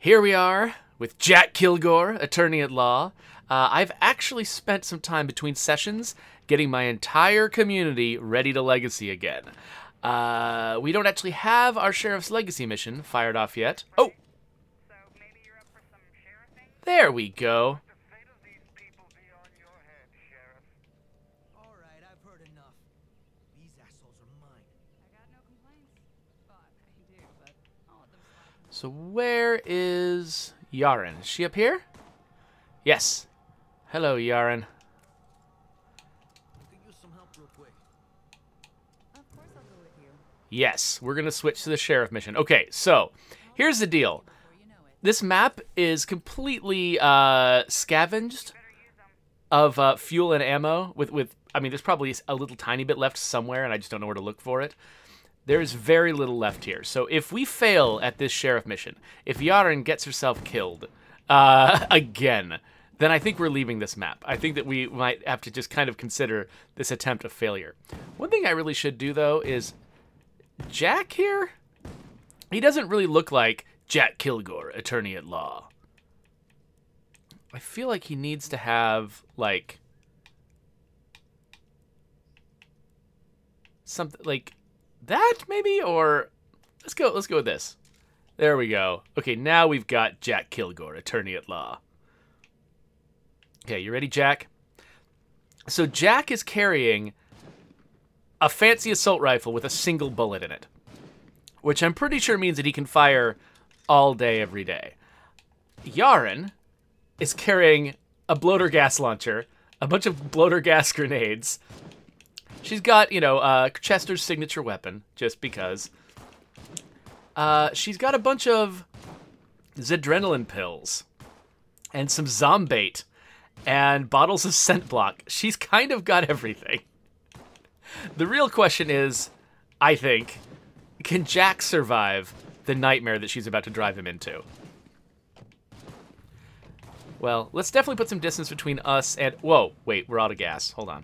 Here we are with Jack Kilgore, attorney at law. I've actually spent some time between sessions getting my entire community ready to legacy again. We don't actually have our Sheriff's Legacy mission fired off yet. Oh! There we go. So where is Yaren? Is she up here? Yes. Hello, Yaren. Yes, we're going to switch to the sheriff mission. Okay, so here's the deal. This map is completely scavenged of fuel and ammo. I mean, there's probably a little tiny bit left somewhere, and I just don't know where to look for it. There's very little left here. So if we fail at this sheriff mission, if Yaren gets herself killed again, then I think we're leaving this map. I think that we might have to just kind of consider this attempt a failure. One thing I really should do, though, is Jack here? He doesn't really look like Jack Kilgore, attorney at law. I feel like he needs to have, like, something like that, maybe? Or let's go with this. There we go. Okay, now we've got Jack Kilgore, attorney at law. Okay, you ready, Jack? So Jack is carrying a fancy assault rifle with a single bullet in it, which I'm pretty sure means that he can fire all day, every day. Yaren is carrying a bloater gas launcher, a bunch of bloater gas grenades. She's got, you know, Chester's signature weapon, just because. She's got a bunch of Zedrenalin pills and some Zombait and bottles of scent block. She's kind of got everything. The real question is, I think, can Jack survive the nightmare that she's about to drive him into? Well, let's definitely put some distance between us and... Whoa, wait, we're out of gas. Hold on.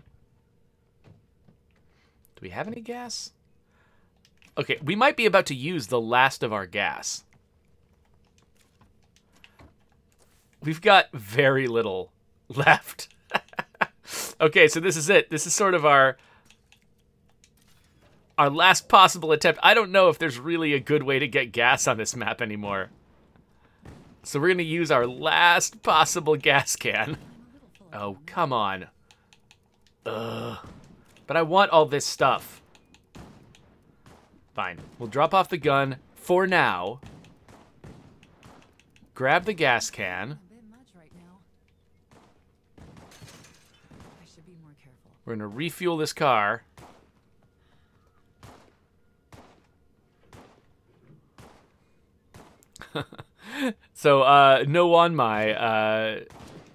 Do we have any gas? Okay, we might be about to use the last of our gas. We've got very little left. Okay, so this is it. This is sort of our last possible attempt. I don't know if there's really a good way to get gas on this map anymore. So we're going to use our last possible gas can. Oh, come on. Ugh. But I want all this stuff. Fine. We'll drop off the gun for now. Grab the gas can. We're going to refuel this car. So, No On My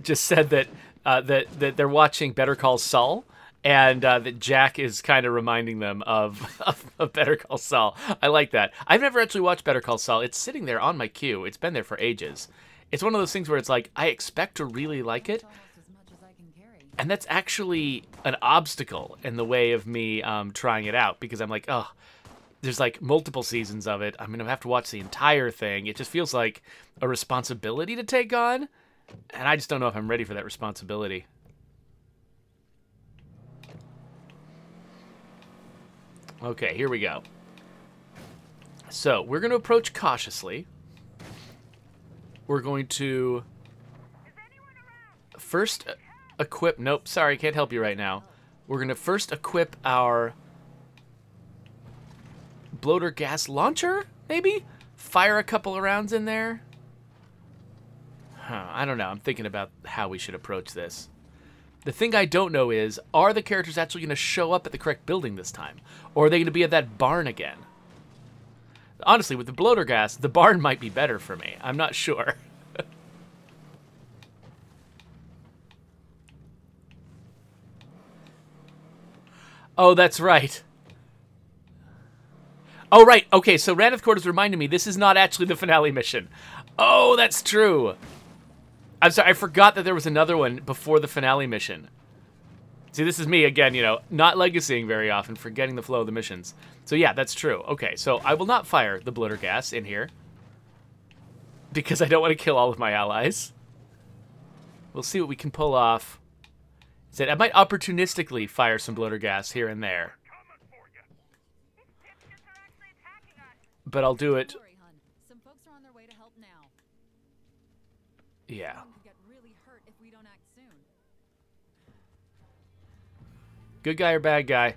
just said that that they're watching Better Call Saul, and that Jack is kind of reminding them of Better Call Saul. I like that. I've never actually watched Better Call Saul. It's sitting there on my queue. It's been there for ages. It's one of those things where it's like, I expect to really like it, and that's actually an obstacle in the way of me trying it out, because I'm like, oh, there's like multiple seasons of it. I'm going to have to watch the entire thing. It just feels like a responsibility to take on, and I just don't know if I'm ready for that responsibility. Okay, here we go. So, we're going to approach cautiously. We're going to first equip... Nope, sorry, can't help you right now. We're going to first equip our bloater gas launcher, maybe? Fire a couple of rounds in there? Huh, I don't know. I'm thinking about how we should approach this. The thing I don't know is, are the characters actually going to show up at the correct building this time? Or are they going to be at that barn again? Honestly, with the bloater gas, the barn might be better for me. I'm not sure. Oh, that's right. Oh, right. Okay, so Raneth Court has reminded me this is not actually the finale mission. Oh, that's true. I'm sorry, I forgot that there was another one before the finale mission. See, this is me again, you know, not legacying very often, forgetting the flow of the missions. So yeah, that's true. Okay, so I will not fire the bloater gas in here. because I don't want to kill all of my allies. We'll see what we can pull off. Said I might opportunistically fire some bloater gas here and there. But I'll do it. Some folks are on their way to help now. Yeah. Someone could get really hurt if we don't act soon. Good guy or bad guy?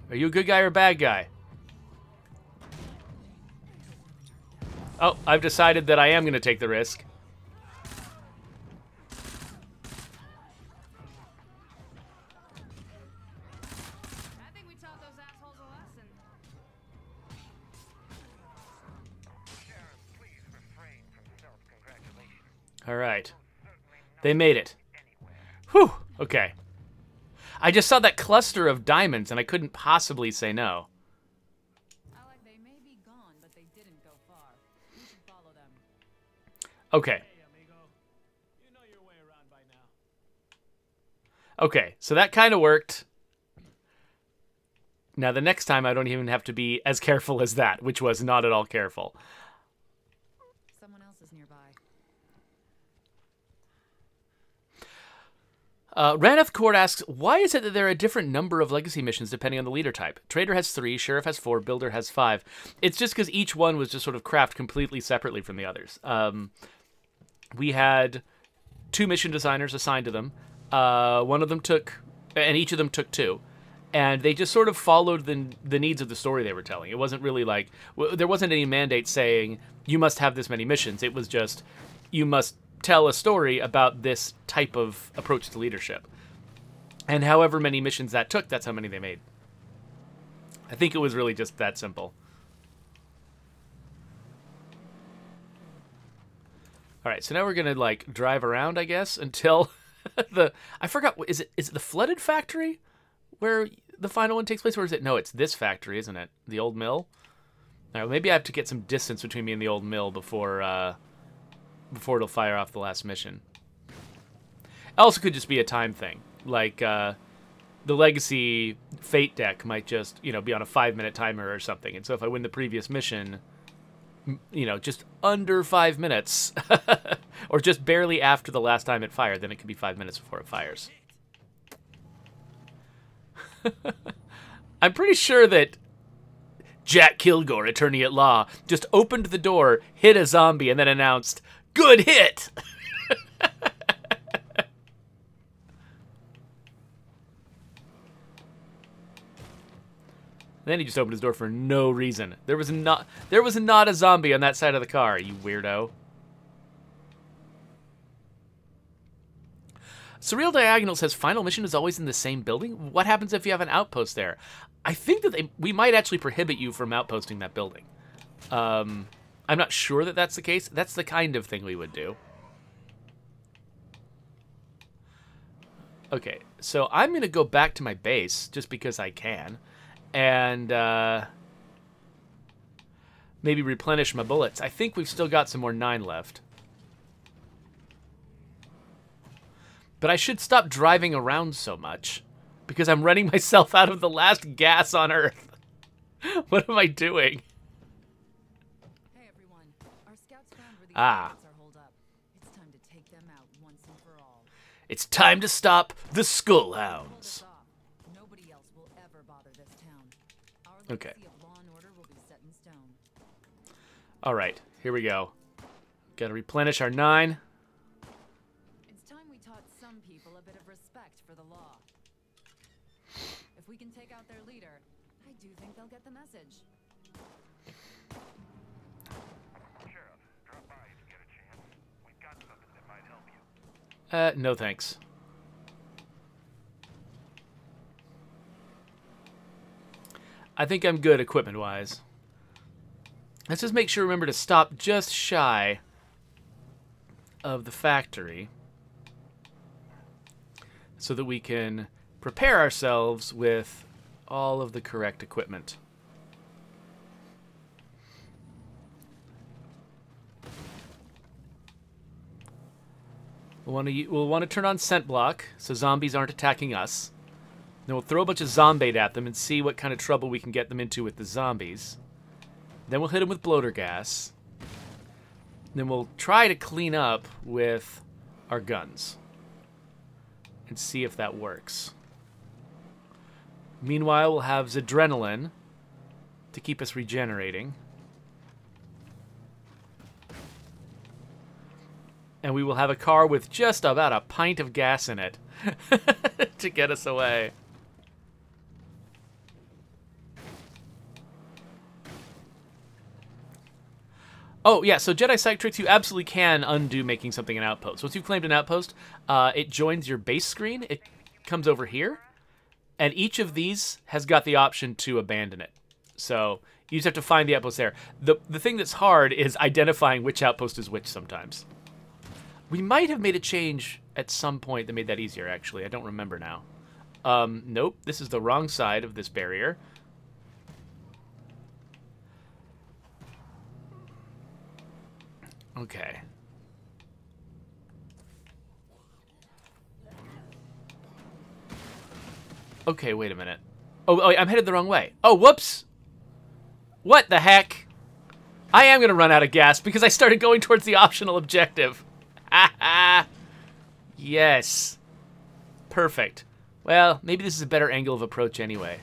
Are you a good guy or a bad guy? Oh, I've decided that I am going to take the risk. I think we taught those assholes a lesson. Sheriff, please refrain from self-congratulation. All right. They made it. Whew. Okay. I just saw that cluster of diamonds, and I couldn't possibly say no. I like they may be gone, but they didn't go far. We should follow them. Okay. Hey, amigo. You know your way around by now. Okay, so that kind of worked. Now, the next time, I don't even have to be as careful as that, which was not at all careful. Someone else is nearby. Raneth Court asks, why is it that there are a different number of legacy missions depending on the leader type? Trader has 3, Sheriff has 4, Builder has 5. It's just because each one was just sort of crafted completely separately from the others. We had 2 mission designers assigned to them. One of them took, and each of them took 2. And they just sort of followed the needs of the story they were telling. It wasn't really like, there wasn't any mandate saying, you must have this many missions. It was just, you must tell a story about this type of approach to leadership. And however many missions that took, that's how many they made. I think it was really just that simple. All right, so now we're gonna like drive around, I guess, until I forgot. Is it the flooded factory where the final one takes place, or is it? No, it's this factory, isn't it? The old mill. All right, maybe I have to get some distance between me and the old mill before it'll fire off the last mission. It also could just be a time thing. Like, the Legacy Fate deck might just, be on a 5-minute timer or something. And so if I win the previous mission, just under 5 minutes, or just barely after the last time it fired, then it could be 5 minutes before it fires. I'm pretty sure that Jack Kilgore, attorney at law, just opened the door, hit a zombie, and then announced, "Good hit!" Then he just opened his door for no reason. There was not a zombie on that side of the car, you weirdo. Surreal Diagonal says final mission is always in the same building. What happens if you have an outpost there? I think that we might actually prohibit you from outposting that building. I'm not sure that that's the case. That's the kind of thing we would do. Okay, so I'm going to go back to my base just because I can. And maybe replenish my bullets. I think we've still got some more 9 left. But I should stop driving around so much because I'm running myself out of the last gas on Earth. What am I doing? Hey everyone, our scouts found where the Ah. are holed up. It's time to take them out once and for all. It's time to stop the Hold Skullhounds. us off. Nobody else will ever bother this town. Our Okay. legacy of law and order will be set in stone. All right, here we go. Got to replenish our 9. It's time we taught some people a bit of respect for the law. If we can take out their leader, I do think they'll get the message. Sheriff, drop by if you get a chance. We've got something that might help you. No thanks. I think I'm good equipment-wise. Let's just make sure, remember to stop just shy of the factory so that we can prepare ourselves with all of the correct equipment. We'll want to turn on scent block so zombies aren't attacking us. Then we'll throw a bunch of zombait at them and see what kind of trouble we can get them into with the zombies. Then we'll hit him with bloater gas. Then we'll try to clean up with our guns. And see if that works. Meanwhile, we'll have Zadrenaline to keep us regenerating. And we will have a car with just about a pint of gas in it to get us away. Oh, yeah, so Jedi Psych Tricks, you absolutely can undo making something an outpost. Once you've claimed an outpost, it joins your base screen. It comes over here. And each of these has got the option to abandon it. So you just have to find the outpost there. The thing that's hard is identifying which outpost is which sometimes. We might have made a change at some point that made that easier, actually. I don't remember now. Nope, this is the wrong side of this barrier. Okay. Okay, wait a minute. Oh, I'm headed the wrong way. Oh, whoops! What the heck? I am going to run out of gas because I started going towards the optional objective. Ha ha! Yes. Perfect. Well, maybe this is a better angle of approach anyway.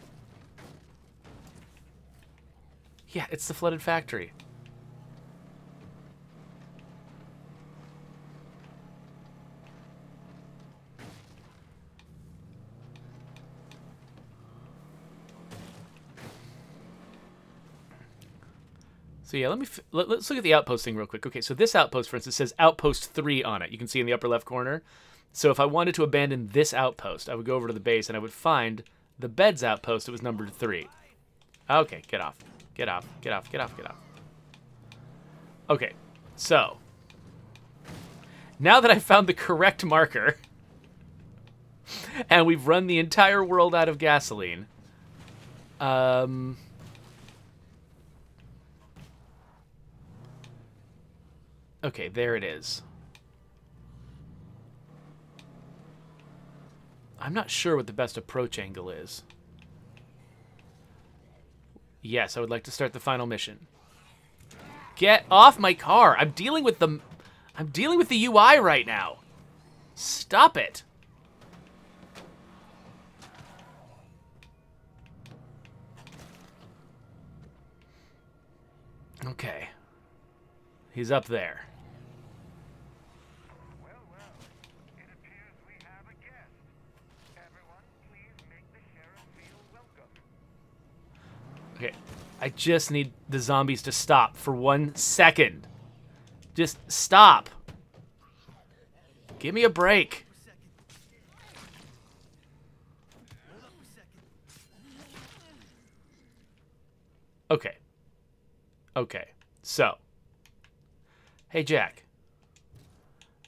Yeah, it's the flooded factory. So yeah, let's look at the outpost thing real quick. Okay, so this outpost, for instance, says Outpost 3 on it. You can see in the upper left corner. So if I wanted to abandon this outpost, I would go over to the base and I would find the Beds outpost that was numbered 3. Okay, get off. Get off, get off, get off, get off. Okay, so now that I've found the correct marker and we've run the entire world out of gasoline, okay, there it is. I'm not sure what the best approach angle is. Yes, I would like to start the final mission. Get off my car! I'm dealing with the UI right now. Stop it. Okay. He's up there. Well, it appears we have a guest. Everyone, please make the sheriff feel welcome. Okay, I just need the zombies to stop for 1 second. Just stop. Give me a break. Okay. Okay, so. Hey, Jack.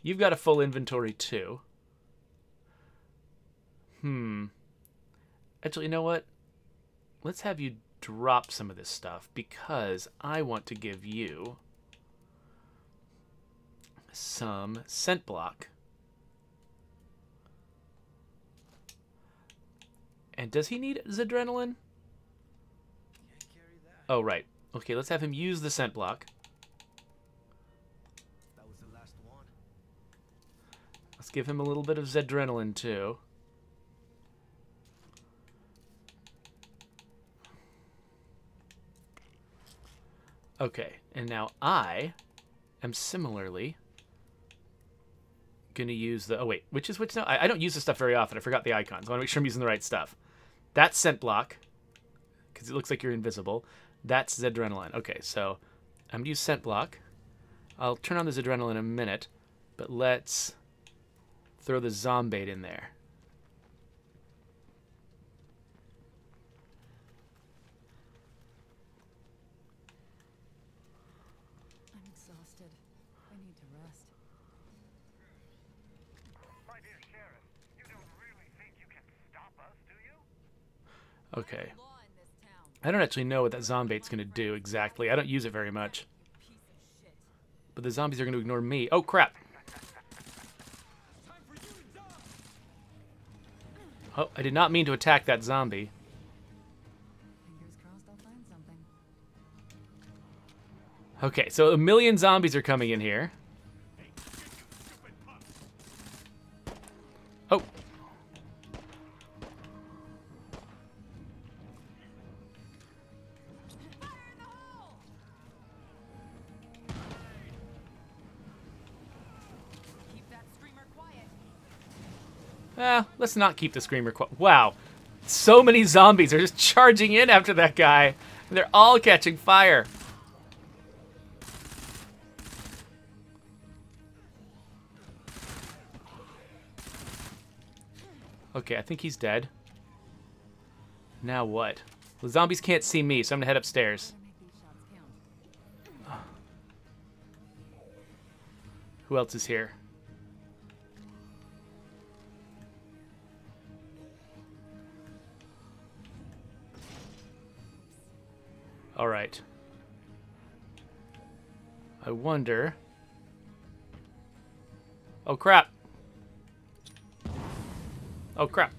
You've got a full inventory, too. Actually, you know what? Let's have you drop some of this stuff because I want to give you some scent block. And does he need Zadrenaline? Oh, right. Okay, let's have him use the scent block. That was the last one. Let's give him a little bit of Zadrenaline, too. Okay, and now I am similarly going to use the... Oh, wait, which is which now? I don't use this stuff very often. I forgot the icons. I want to make sure I'm using the right stuff. That's scent block, because it looks like you're invisible. That's Zadrenaline. Okay, so I'm going to use scent block. I'll turn on the Zadrenaline in a minute, but let's throw the Zombait in there. I'm exhausted. I need to rest. My dear sheriff, you don't really think you can stop us, do you? Okay. Law in this town. I don't actually know what that Zombait's going to do exactly. I don't use it very much. You piece of shit. But the zombies are going to ignore me. Oh, crap. Oh, I did not mean to attack that zombie. Fingers crossed I'll find something. Okay, so a million zombies are coming in here. Oh. Keep that screamer quiet. Let's not keep the screamer quiet. Wow. So many zombies are just charging in after that guy. They're all catching fire. Okay, I think he's dead. Now what? The zombies can't see me, so I'm gonna head upstairs. Make these shots count. Who else is here? All right. I wonder. Oh crap. Oh crap.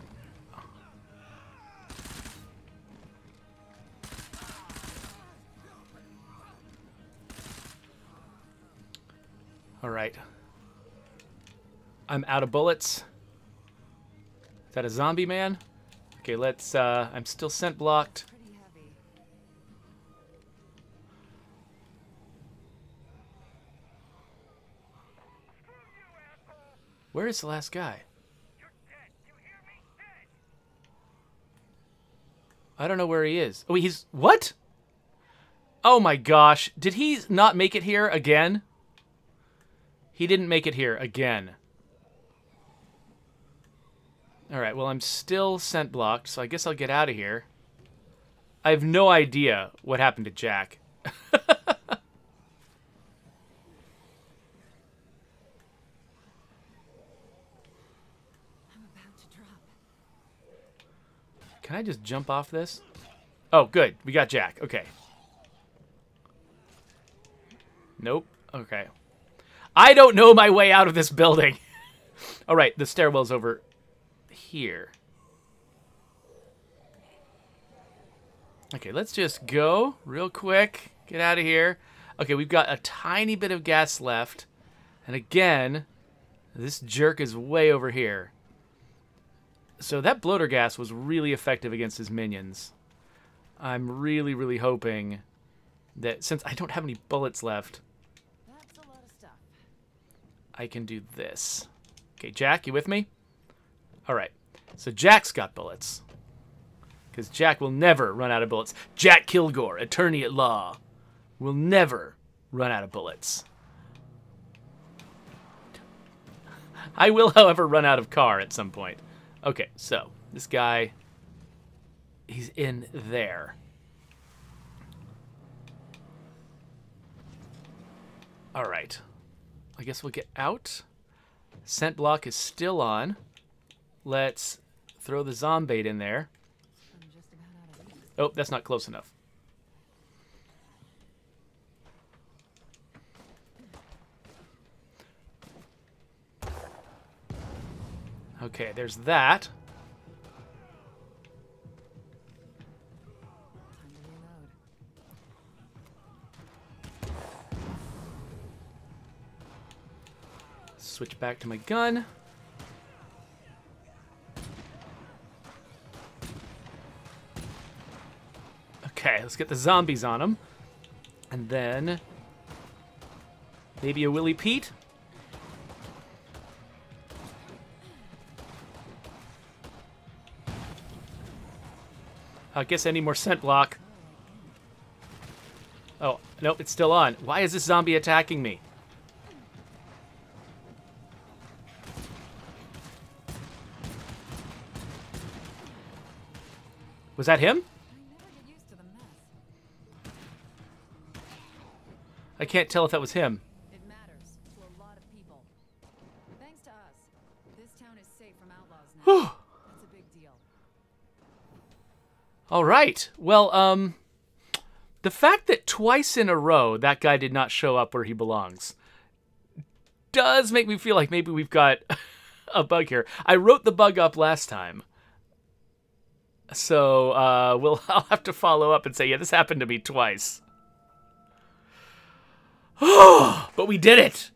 All right. I'm out of bullets. Is that a zombie man? Okay, let's I'm still scent blocked. Pretty heavy. Where is the last guy? You're dead. You hear me? Dead. I don't know where he is. Oh, he's... What? Oh my gosh. Did he not make it here again? He didn't make it here again. Alright, well, I'm still scent blocked, so I guess I'll get out of here. I have no idea what happened to Jack. I'm about to drop. Can I just jump off this? Oh, good. We got Jack. Okay. Nope. Okay. I don't know my way out of this building. All right, the stairwell's over here. Okay, let's just go real quick. Get out of here. Okay, we've got a tiny bit of gas left. And again, this jerk is way over here. So that bloater gas was really effective against his minions. I'm really, really hoping that since I don't have any bullets left, That's a lot of stuff. I can do this. Okay, Jack, you with me? All right. So Jack's got bullets. Because Jack will never run out of bullets. Jack Kilgore, attorney at law, will never run out of bullets. I will, however, run out of car at some point. Okay, so this guy, he's in there. All right. I guess we'll get out. Scent block is still on. Let's throw the zombait in there. I'm just about out of these. Oh, that's not close enough. Okay, there's that. Time to reload. Switch back to my gun. Okay, let's get the zombies on them. And then maybe a Willie Pete. I guess I need more scent block. Oh, nope, it's still on. Why is this zombie attacking me? Was that him? I never get used to the mess. I can't tell if that was him. It matters to a lot of people. Thanks to us, this town is safe from outlaws now. That's a big deal. All right. Well, the fact that twice in a row that guy did not show up where he belongs does make me feel like maybe we've got a bug here. I wrote the bug up last time. So, I'll have to follow up and say, yeah, this happened to me twice. But we did it.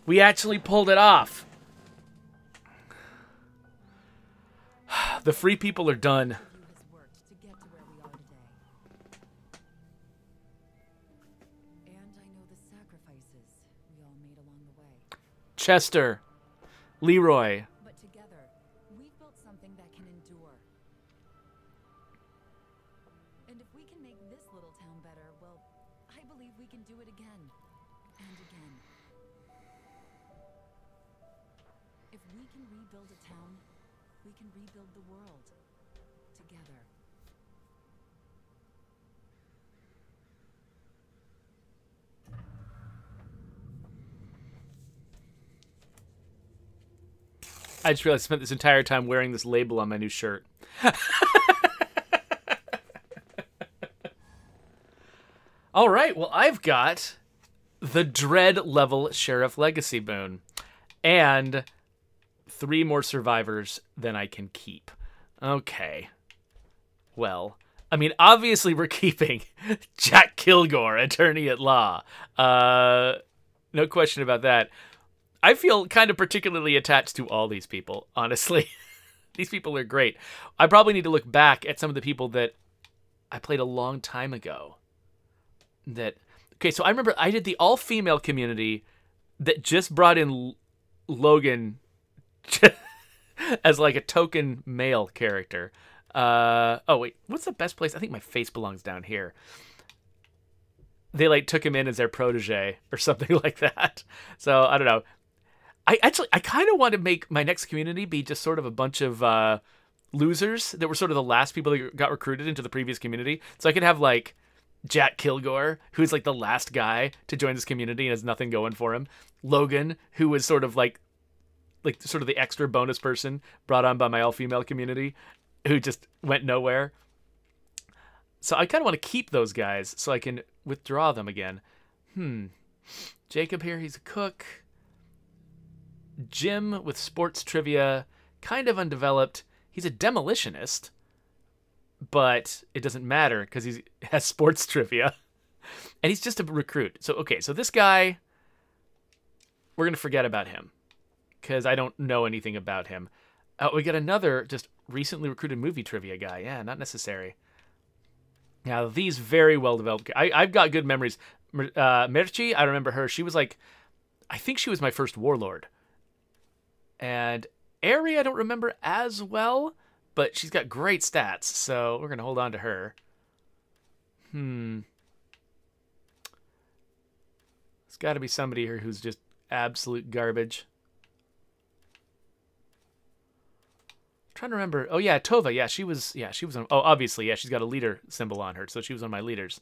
We actually pulled it off. The free people are done. You has worked to get to where we are today. And I know the sacrifices we all made along the way. Chester. Leroy. But together, we've built something that can endure. And if we can make this little town better, well, I believe we can do it again. And again. If we can rebuild a town, we can rebuild the world. Together. I just realized I spent this entire time wearing this label on my new shirt. All right, well, I've got the Dread level Sheriff Legacy boon and 3 more survivors than I can keep. Okay. Well, I mean, obviously we're keeping Jack Kilgore, attorney at law. No question about that. I feel kind of particularly attached to all these people, honestly. These people are great. I probably need to look back at some of the people that I played a long time ago. Okay, so I remember I did the all-female community that just brought in Logan as like a token male character. Oh, wait, what's the best place? I think my face belongs down here. They like took him in as their protege or something like that. So I don't know. I kind of want to make my next community be just sort of a bunch of losers that were sort of the last people that got recruited into the previous community. So I could have like Jack Kilgore, who's like the last guy to join this community and has nothing going for him. Logan, who was sort of like sort of the extra bonus person brought on by my all-female community, who just went nowhere. So I kind of want to keep those guys so I can withdraw them again. Jacob here, he's a cook. Jim with sports trivia, kind of undeveloped. He's a demolitionist, but it doesn't matter because he has sports trivia. And he's just a recruit. So, okay, so this guy, we're going to forget about him because I don't know anything about him. We got another just recently recruited movie trivia guy. Yeah, not necessary. Now, these very well developed. I've got good memories. Merci, I remember her. She was like, I think she was my first warlord. And Ari, I don't remember as well, but she's got great stats, so we're going to hold on to her. There's got to be somebody here who's just absolute garbage. I'm trying to remember. Oh, yeah, Tova. Yeah, she was on. Oh, obviously, yeah, she's got a leader symbol on her, so she was one of my leaders.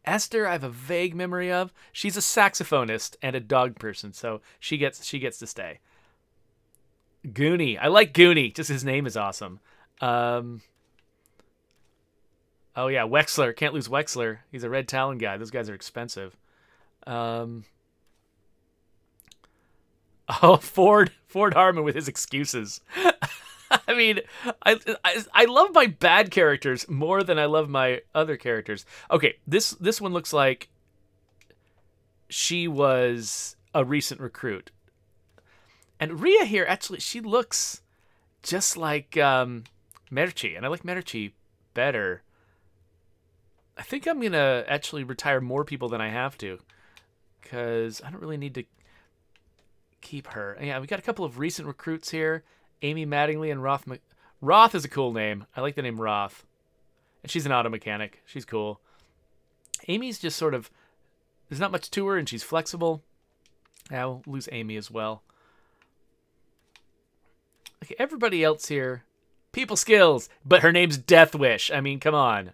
Esther, I have a vague memory of. She's a saxophonist and a dog person, so she gets to stay. Goonie. I like Goonie. Just his name is awesome. Oh, yeah, Wexler. Can't lose Wexler. He's a Red Talon guy. Those guys are expensive. Oh, Ford Harmon with his excuses. I mean, I love my bad characters more than I love my other characters. Okay, this one looks like she was a recent recruit. And Rhea here, actually, she looks just like Merci, and I like Merci better. I think I'm going to actually retire more people than I have to, because I don't really need to keep her. Yeah, we got a couple of recent recruits here. Amy Mattingly and Roth. Roth is a cool name. I like the name Roth. And she's an auto mechanic. She's cool. Amy's just sort of, there's not much to her, and she's flexible. Yeah, we'll lose Amy as well. Okay, everybody else here, people skills, but her name's Death Wish. I mean, come on.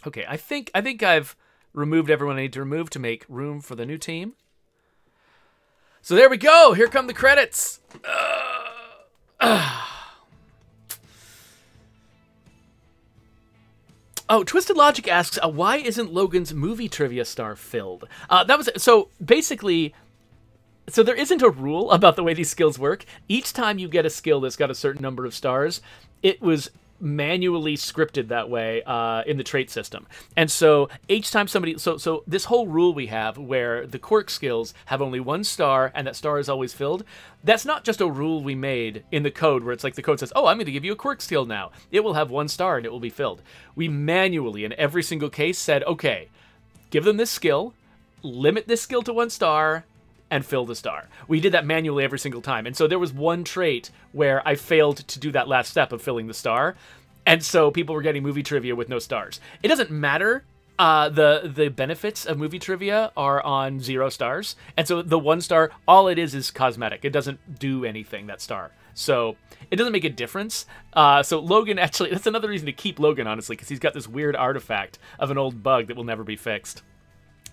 Okay, I think I've removed everyone I need to remove to make room for the new team. So there we go. Here come the credits. Oh, Twisted Logic asks, why isn't Logan's movie trivia star filled? That was so basically. So there isn't a rule about the way these skills work. Each time you get a skill that's got a certain number of stars, it was manually scripted that way in the trait system. And so each time somebody, so this whole rule we have where the quirk skills have only 1 star and that star is always filled, that's not just a rule we made in the code where it's like the code says, oh, I'm going to give you a quirk skill now. It will have 1 star and it will be filled. We manually, in every single case, said, okay, give them this skill, limit this skill to 1 star, and fill the star. We did that manually every single time. And so there was one trait where I failed to do that last step of filling the star. And so people were getting movie trivia with no stars. It doesn't matter. The benefits of movie trivia are on 0 stars. And so the 1 star, all it is cosmetic. It doesn't do anything, that star. So it doesn't make a difference. So Logan actually, that's another reason to keep Logan, honestly, because he's got this weird artifact of an old bug that will never be fixed.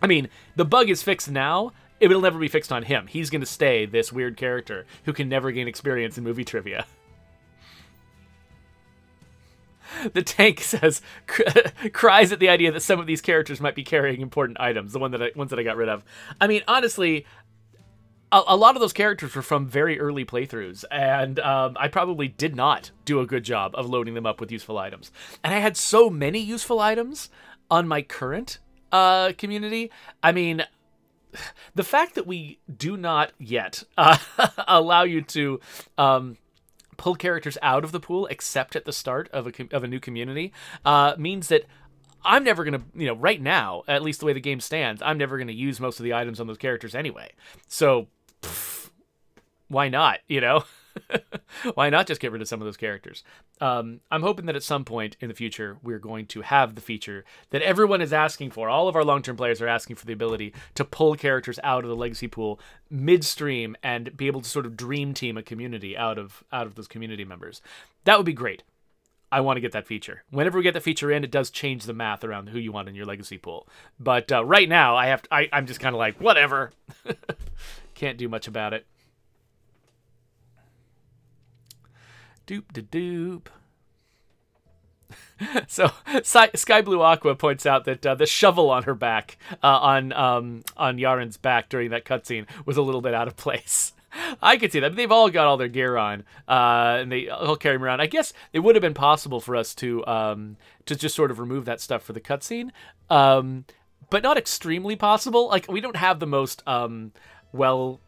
I mean, the bug is fixed now. It'll never be fixed on him. He's going to stay this weird character who can never gain experience in movie trivia. The tank says, cries at the idea that some of these characters might be carrying important items, the ones that I got rid of. I mean, honestly, a lot of those characters were from very early playthroughs, and I probably did not do a good job of loading them up with useful items. And I had so many useful items on my current community. I mean, the fact that we do not yet allow you to pull characters out of the pool except at the start of a new community means that I'm never going to, right now, at least the way the game stands, I'm never going to use most of the items on those characters anyway. So, why not, Why not just get rid of some of those characters? I'm hoping that at some point in the future, we're going to have the feature that everyone is asking for. All of our long-term players are asking for the ability to pull characters out of the legacy pool midstream and be able to sort of dream team a community out of those community members. That would be great. I want to get that feature. Whenever we get the feature in, it does change the math around who you want in your legacy pool. But right now, I'm just kind of like, whatever. Can't do much about it. Doop-de-doop. So Sky Blue Aqua points out that the shovel on her back, on Yaren's back during that cutscene, was a little bit out of place. I could see that. They've all got all their gear on, and they all carry them around. I guess it would have been possible for us to just sort of remove that stuff for the cutscene, but not extremely possible. Like, we don't have the most well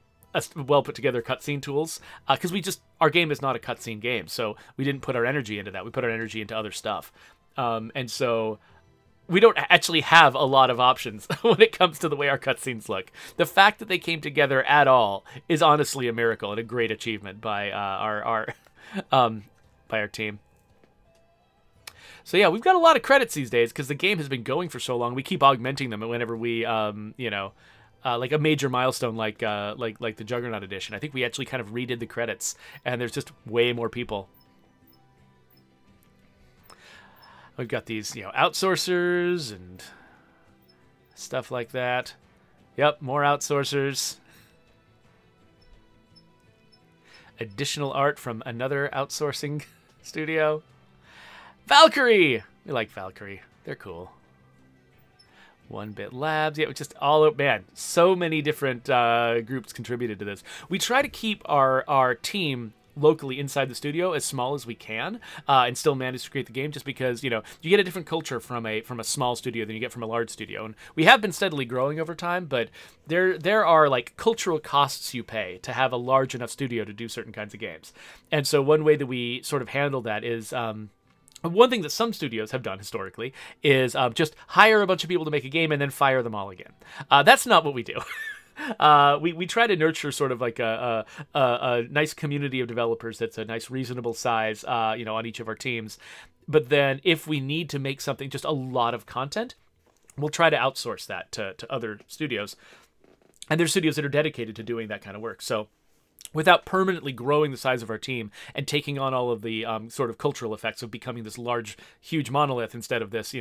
put together cutscene tools, because our game is not a cutscene game, so we didn't put our energy into that. We put our energy into other stuff, and so we don't actually have a lot of options when it comes to the way our cutscenes look. The fact that they came together at all is honestly a miracle and a great achievement by our team. So yeah, we've got a lot of credits these days because the game has been going for so long. We keep augmenting them, and whenever we like a major milestone like the Juggernaut edition, I think we actually kind of redid the credits, and there's just way more people. We've got these, outsourcers and stuff like that. Yep, more outsourcers. Additional art from another outsourcing studio. Valkyrie! We like Valkyrie. They're cool. 1-Bit Labs. Yeah, just all, man, so many different groups contributed to this. We try to keep our team locally inside the studio as small as we can, and still manage to create the game, just because, you get a different culture from a small studio than you get from a large studio. And we have been steadily growing over time, but there are like cultural costs you pay to have a large enough studio to do certain kinds of games. And so one way that we sort of handle that is, one thing that some studios have done historically is just hire a bunch of people to make a game and then fire them all again. That's not what we do. We try to nurture sort of like a nice community of developers that's a nice reasonable size, on each of our teams. But then if we need to make something, just a lot of content, we'll try to outsource that to other studios. And there's studios that are dedicated to doing that kind of work. So without permanently growing the size of our team and taking on all of the sort of cultural effects of becoming this large, huge monolith instead of this,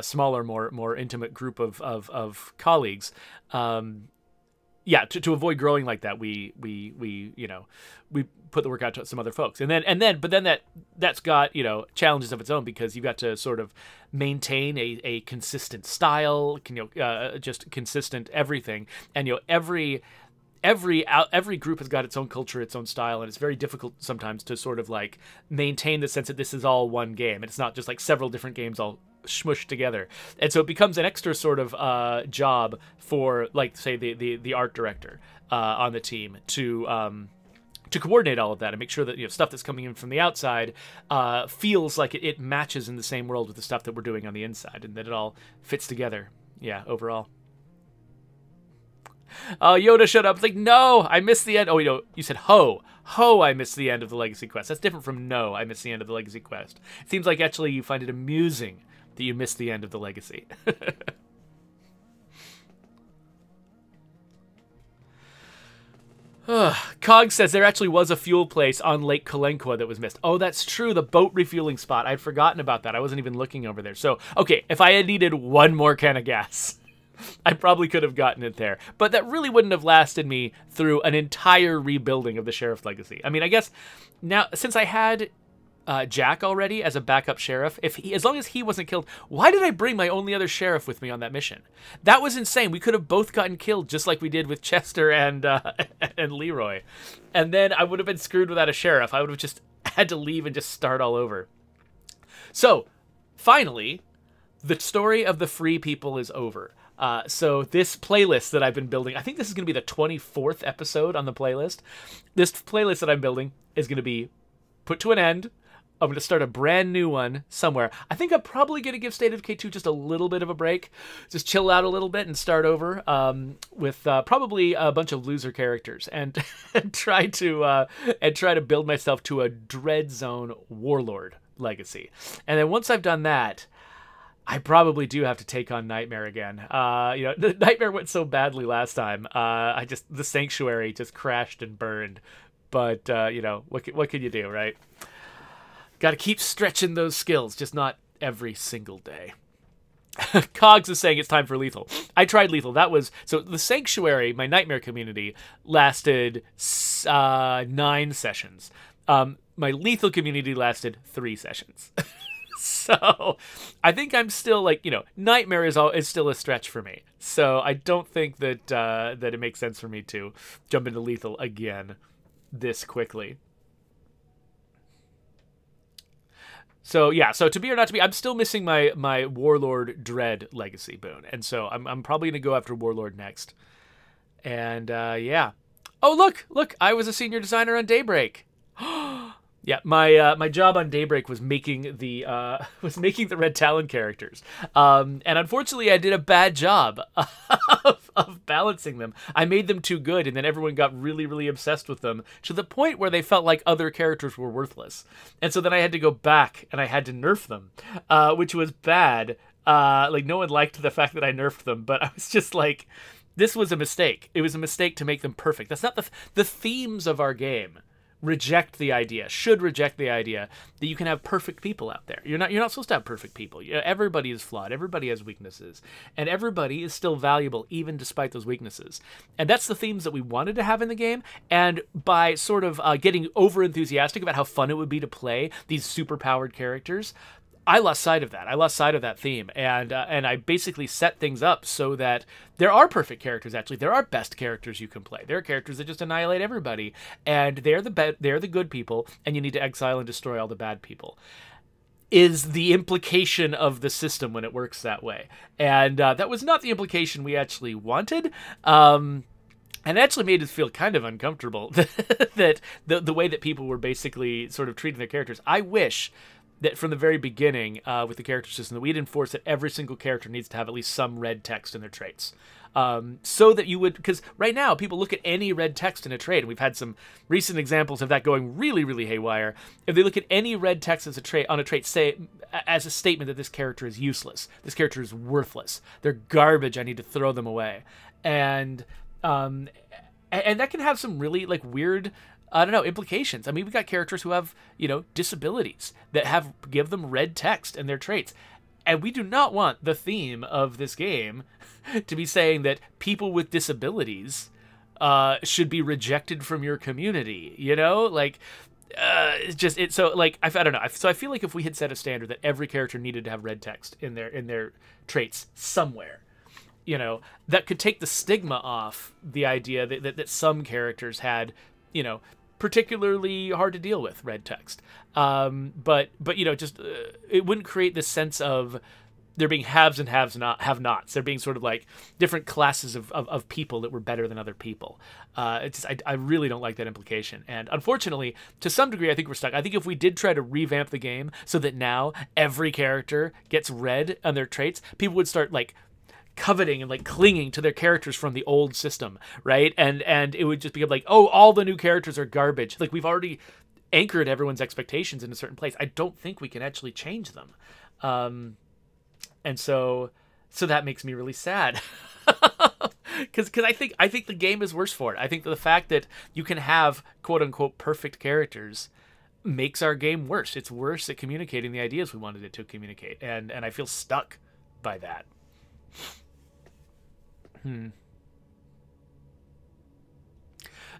smaller, more intimate group of colleagues. To avoid growing like that, we put the work out to some other folks, but then that's got challenges of its own, because you've got to sort of maintain a consistent style, just consistent everything, and every group has got its own culture, its own style, and it's very difficult sometimes to sort of like maintain the sense that this is all one game, and it's not just like several different games all smushed together. And so it becomes an extra sort of job for, like, say the art director on the team to coordinate all of that and make sure that, you know, stuff that's coming in from the outside feels like it matches in the same world with the stuff that we're doing on the inside, and that it all fits together. Yeah, overall. Yoda shut up. It's like, no, I missed the end. Oh, you said ho. Ho, I missed the end of the Legacy Quest. That's different from no, I missed the end of the Legacy Quest. It seems like actually you find it amusing that you missed the end of the Legacy. Cog says there actually was a fuel place on Lake Kalenqua that was missed. Oh, that's true. The boat refueling spot. I'd forgotten about that. I wasn't even looking over there. So, okay, if I had needed one more can of gas, I probably could have gotten it there. But that really wouldn't have lasted me through an entire rebuilding of the Sheriff Legacy. I mean, I guess now, since I had Jack already as a backup sheriff, as long as he wasn't killed, why did I bring my only other sheriff with me on that mission? That was insane. We could have both gotten killed just like we did with Chester and Leroy. And then I would have been screwed without a sheriff. I would have just had to leave and just start all over. So, finally, the story of the free people is over. So this playlist that I've been building, I think this is going to be the 24th episode on the playlist. This playlist that I'm building is going to be put to an end. I'm going to start a brand new one somewhere. I think I'm probably going to give State of Decay 2 just a little bit of a break. Just chill out a little bit and start over with probably a bunch of loser characters and try to build myself to a Dread Zone Warlord legacy. And then once I've done that, I probably do have to take on Nightmare again. The Nightmare went so badly last time. The Sanctuary just crashed and burned. But what can you do, right? Got to keep stretching those skills, just not every single day. Cogs is saying it's time for Lethal. I tried Lethal. So the Sanctuary, my Nightmare community, lasted 9 sessions. My Lethal community lasted 3 sessions. So I think I'm still Nightmare is still a stretch for me. So I don't think that it makes sense for me to jump into Lethal again this quickly. So yeah, so to be or not to be, I'm still missing my Warlord Dread legacy boon, and so I'm probably gonna go after Warlord next. And yeah. Oh look, I was a senior designer on Daybreak. Yeah, my job on Daybreak was making the Red Talon characters, and unfortunately I did a bad job of balancing them. I made them too good, and then everyone got really, really obsessed with them to the point where they felt like other characters were worthless. And so then I had to go back and I had to nerf them, which was bad. No one liked the fact that I nerfed them, but I was just like, this was a mistake. It was a mistake to make them perfect. That's not the themes of our game. Should reject the idea that you can have perfect people out there. You're not supposed to have perfect people. Everybody is flawed. Everybody has weaknesses. And everybody is still valuable even despite those weaknesses. And that's the themes that we wanted to have in the game. And by sort of getting over-enthusiastic about how fun it would be to play these super-powered characters, I lost sight of that. I lost sight of that theme, and I basically set things up so that there are perfect characters. Actually, there are best characters you can play. There are characters that just annihilate everybody, and they're the good people, and you need to exile and destroy all the bad people. Is the implication of the system when it works that way, and that was not the implication we actually wanted. And it actually made us feel kind of uncomfortable that the way that people were basically sort of treating their characters. I wish that from the very beginning with the character system that we'd enforce that every single character needs to have at least some red text in their traits. So that you would, because right now people look at any red text in a trait, and we've had some recent examples of that going really, really haywire. If they look at any red text as a trait say as a statement that this character is useless, this character is worthless, they're garbage, I need to throw them away. And that can have some really weird implications. I mean, we've got characters who have, disabilities that give them red text in their traits. And we do not want the theme of this game to be saying that people with disabilities should be rejected from your community, I don't know. So I feel like if we had set a standard that every character needed to have red text in their traits somewhere, you know, that could take the stigma off the idea that some characters had, you know, particularly hard to deal with red text. But you know, just it wouldn't create this sense of there being haves and have-nots. There being sort of like different classes of people that were better than other people. I really don't like that implication. And unfortunately, to some degree, I think we're stuck. I think if we did try to revamp the game so that now every character gets red on their traits, people would start like coveting and like clinging to their characters from the old system, right? And it would just become like, oh, all the new characters are garbage. Like, we've already anchored everyone's expectations in a certain place. I don't think we can actually change them. And so that makes me really sad. Because I think the game is worse for it. I think the fact that you can have quote unquote perfect characters makes our game worse. It's worse at communicating the ideas we wanted it to communicate, and I feel stuck by that.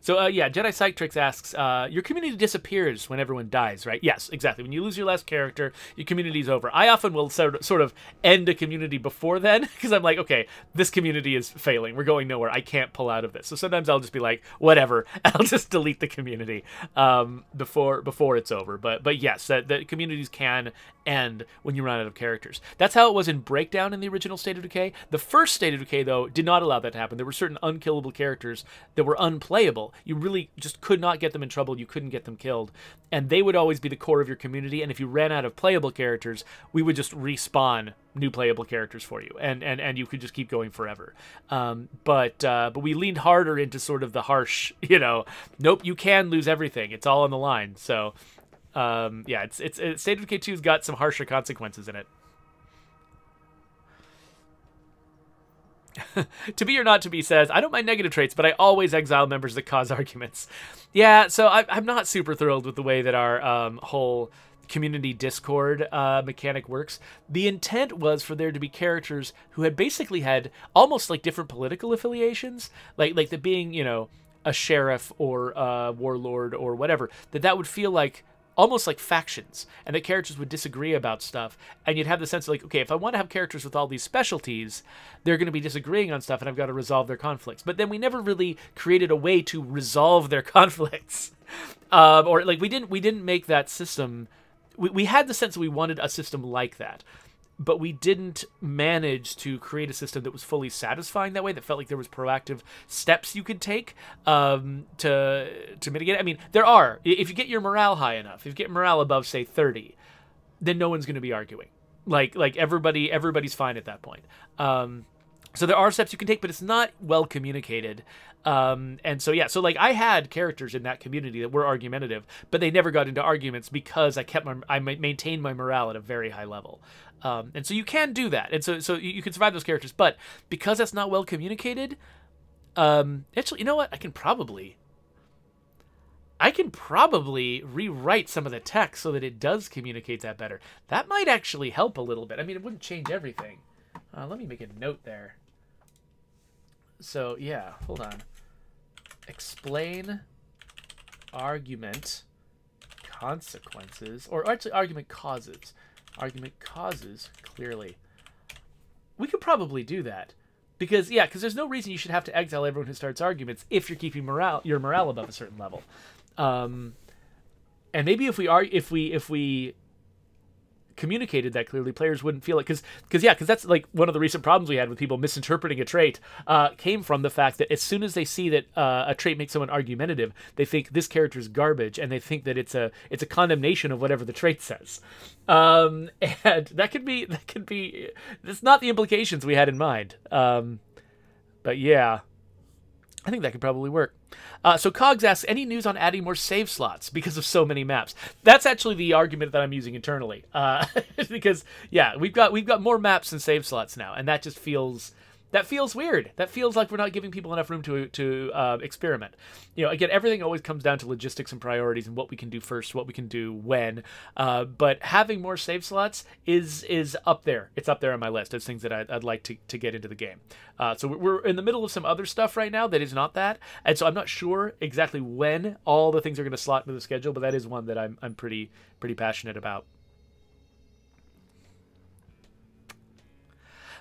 So, yeah, Jedi Psychitrix asks, your community disappears when everyone dies, right? Yes, exactly. When you lose your last character, your community's over. I often will sort of end a community before then, because I'm like, okay, this community is failing. We're going nowhere. I can't pull out of this. So sometimes I'll just be like, whatever, and I'll just delete the community before it's over. But yes, the communities can end when you run out of characters. That's how it was in Breakdown in the original State of Decay. The first State of Decay, though, did not allow that to happen. There were certain unkillable characters that were unplayable. You really just could not get them in trouble. You couldn't get them killed. And they would always be the core of your community. And if you ran out of playable characters, we would just respawn new playable characters for you. And you could just keep going forever. But we leaned harder into sort of the harsh, you know, nope, you can lose everything. It's all on the line. So, yeah, it's State of Decay 2's got some harsher consequences in it. To be or not to be says, I don't mind negative traits, but I always exile members that cause arguments. Yeah, so I'm not super thrilled with the way that our whole community Discord mechanic works. The intent was for there to be characters who had basically had almost like different political affiliations, like the being, you know, a sheriff or a warlord or whatever, that would feel like almost like factions, and the characters would disagree about stuff, and you'd have the sense of like, okay, if I want to have characters with all these specialties, they're going to be disagreeing on stuff, and I've got to resolve their conflicts. But then we never really created a way to resolve their conflicts, or like we didn't make that system. We had the sense that we wanted a system like that, but we didn't manage to create a system that was fully satisfying that way, that felt like there was proactive steps you could take to mitigate it. I mean, there are. If you get your morale high enough, if you get morale above, say, 30, then no one's going to be arguing. Like everybody's fine at that point. So there are steps you can take, but it's not well communicated. And so, yeah, so like I had characters in that community that were argumentative, but they never got into arguments because I maintained my morale at a very high level. And so you can do that. And so you can survive those characters, but because that's not well communicated, actually, you know what? I can probably rewrite some of the text so that it does communicate that better. That might actually help a little bit. I mean, it wouldn't change everything. Let me make a note there. So, yeah, hold on. Explain argument consequences, or actually argument causes. Argument causes clearly. We could probably do that. Because there's no reason you should have to exile everyone who starts arguments if you're keeping your morale above a certain level. And maybe if we communicated that clearly, players wouldn't feel it, because that's like one of the recent problems we had with people misinterpreting a trait, came from the fact that as soon as they see that a trait makes someone argumentative, they think this character's garbage, and they think that it's a condemnation of whatever the trait says, and that could be that's not the implications we had in mind, but yeah, I think that could probably work. So Cogs asks, any news on adding more save slots because of so many maps? That's actually the argument that I'm using internally. Because, yeah, we've got more maps than save slots now, and that just feels weird. That feels like we're not giving people enough room to experiment. You know, again, everything always comes down to logistics and priorities and what we can do first, what we can do when. But having more save slots is up there. It's up there on my list as things that I'd like to get into the game. So we're in the middle of some other stuff right now that is not that, and so I'm not sure exactly when all the things are going to slot into the schedule, but that is one that I'm pretty passionate about.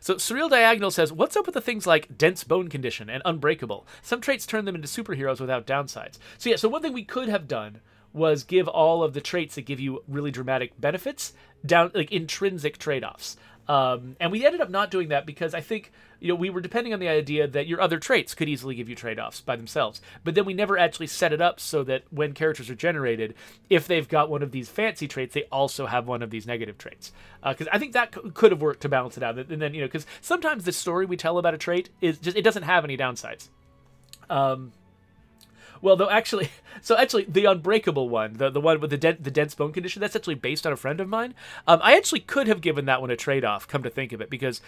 So Surreal Diagonal says, what's up with the things like dense bone condition and unbreakable? Some traits turn them into superheroes without downsides. So yeah, so one thing we could have done was give all of the traits that give you really dramatic benefits down, like intrinsic trade-offs. And we ended up not doing that because I think, we were depending on the idea that your other traits could easily give you trade-offs by themselves. But then we never actually set it up so that when characters are generated, if they've got one of these fancy traits, they also have one of these negative traits. Because I think that could have worked to balance it out. And then, because sometimes the story we tell about a trait is just, it doesn't have any downsides. Well, though, actually, the unbreakable one, the one with the dense bone condition, that's actually based on a friend of mine. I actually could have given that one a trade-off, come to think of it, because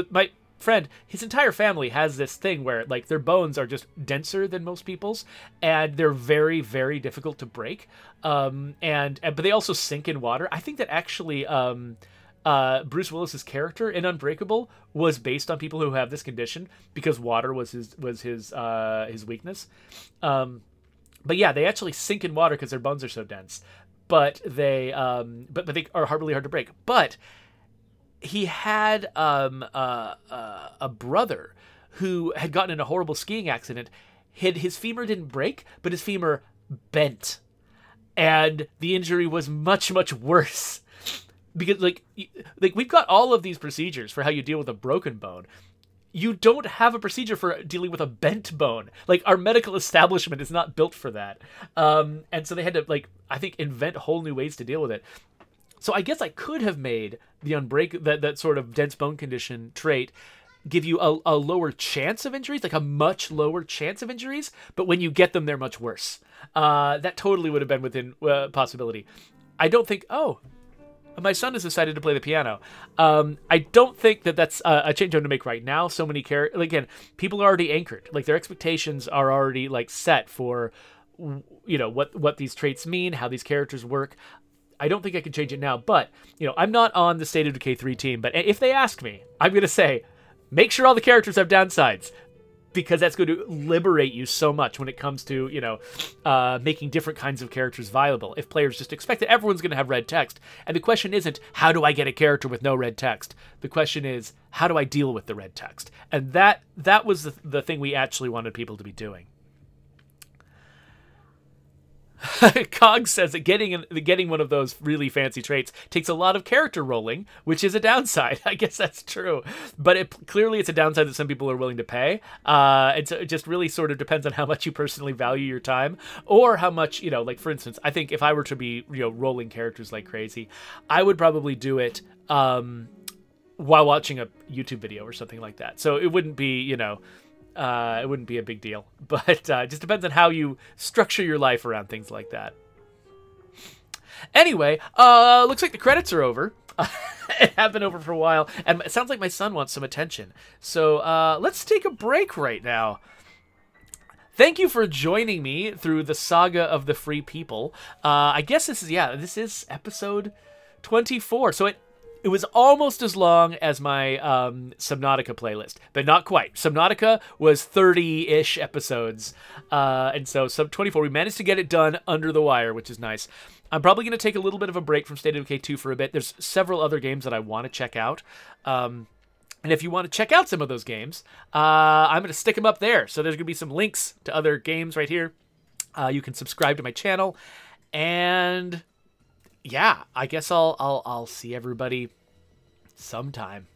my friend, his entire family has this thing where, like, their bones are just denser than most people's, and they're very, very difficult to break. But they also sink in water. I think that actually, Bruce Willis's character in Unbreakable was based on people who have this condition because water was his weakness. But yeah, they actually sink in water because their bones are so dense. But they but they are really hard to break. But he had a brother who had gotten in a horrible skiing accident. His femur didn't break, but his femur bent, and the injury was much, much worse. Because like we've got all of these procedures for how you deal with a broken bone. You don't have a procedure for dealing with a bent bone. Like, our medical establishment is not built for that. And so they had to, like, I think, invent whole new ways to deal with it. So I guess I could have made the that sort of dense bone condition trait give you a lower chance of injuries, like a much lower chance of injuries, but when you get them, they're much worse. That totally would have been within possibility. I don't think... Oh, my son has decided to play the piano. I don't think that that's a change I'm going to make right now. So many again, people are already anchored. Like, their expectations are already, like, set for, what these traits mean, how these characters work. I don't think I can change it now. But, I'm not on the State of Decay 3 team. But if they ask me, I'm going to say, make sure all the characters have downsides. Because that's going to liberate you so much when it comes to, making different kinds of characters viable. If players just expect that everyone's going to have red text. And the question isn't, how do I get a character with no red text? The question is, how do I deal with the red text? And that was the thing we actually wanted people to be doing. Cog says that getting one of those really fancy traits takes a lot of character rolling, which is a downside. I guess that's true, but clearly it's a downside that some people are willing to pay. And so it just really sort of depends on how much you personally value your time, or how much, like, for instance, I think if I were to be, rolling characters like crazy, I would probably do it while watching a YouTube video or something like that. So it wouldn't be, it wouldn't be a big deal, but it just depends on how you structure your life around things like that. Anyway, looks like the credits are over. It have been over for a while, and it sounds like my son wants some attention. So let's take a break right now. Thank you for joining me through the saga of the Free People. I guess this is episode 24. So it was almost as long as my Subnautica playlist, but not quite. Subnautica was 30-ish episodes, and so sub 24, we managed to get it done under the wire, which is nice. I'm probably going to take a little bit of a break from State of Decay 2 for a bit. There's several other games that I want to check out, and if you want to check out some of those games, I'm going to stick them up there. So there's going to be some links to other games right here. You can subscribe to my channel, and... yeah, I guess I'll see everybody sometime.